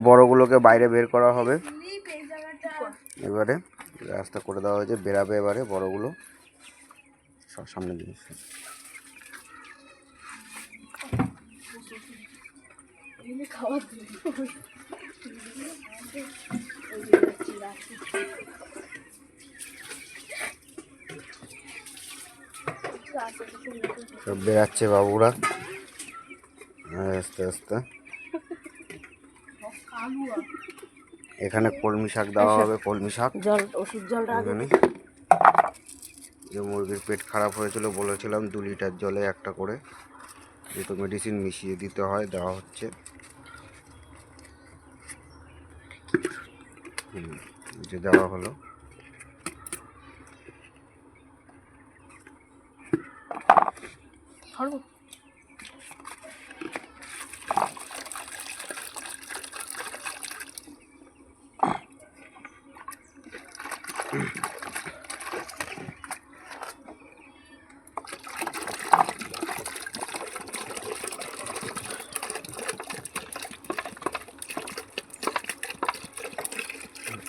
বড়গুলোকে বাইরে বের করা হবে। এবারে রাস্তা করে দেওয়া হয়েছে, বেরাবে এবারে বড়গুলো সব সামনে দিয়ে। সব বেরাচ্ছে বাবুরা আস্তে আস্তে। এখানে কলমি শাক দেওয়া হবে, কলমি শাক। এখানে যে মুরগির পেট খারাপ হয়েছিল বলেছিলাম 2 লিটার জলে একটা করে যেহেতু মেডিসিন মিশিয়ে দিতে হয়, দেওয়া হচ্ছে। যে দেওয়া হলো।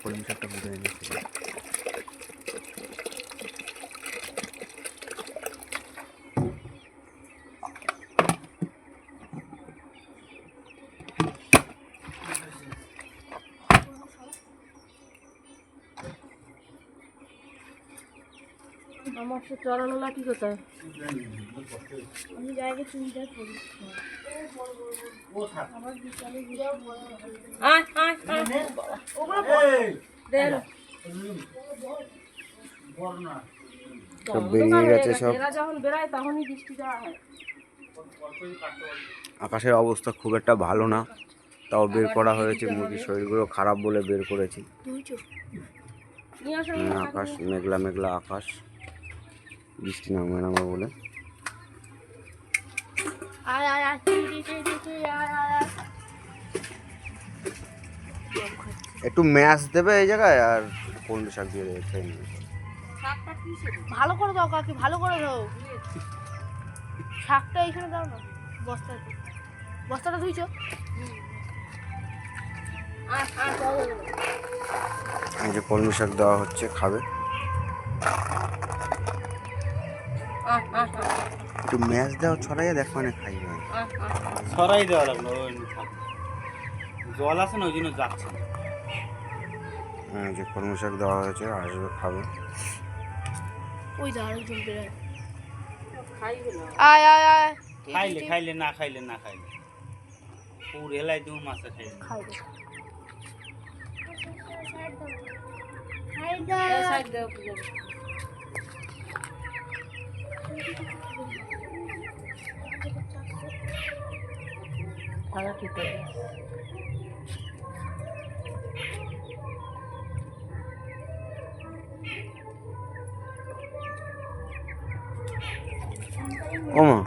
কলমি শাকটা পুরো এনেছিল। আমার সে চড়ানো লাঠি কোথায়? আমি জায়গায় চিন্তা করি। সব বেরিয়ে গেছে সব। যখন বেরায় তখনই বৃষ্টি দেওয়া হয়। আকাশের অবস্থা খুব একটা ভালো না, তাও বের করা হয়েছে। মুরগির শরীরগুলো খারাপ বলে বের করেছি। আকাশ মেঘলা মেঘলা আকাশ, বৃষ্টি নামবে নামবে বলে। একটু ম্যাশ দেবে এই জায়গায় আর কলমি শাক দিয়ে দেবে, খেয়ে নেবে। ভালো করে দাও কাকি, ভালো করে দাও। শাকটা এইখানে দাও না, বস্তাতে। বস্তাটা ধুইছো? এই যে কলমি শাক দেওয়া হচ্ছে, খাবে। একটু ম্যাশ দাও, ছড়াইয়া দেখ মানে খাইবে। ছড়াই দেওয়া লাগলো, জল আছে না ওই জন্য যাচ্ছে না। যে কলমি শাক দেওয়া হয়েছে, আসবে খাবে। ওই দা আরেকজন বেরায়। খাইলে খাইলে না খাইলে না খাইলে পুর এলাই দু মাছে খাইলে ওমা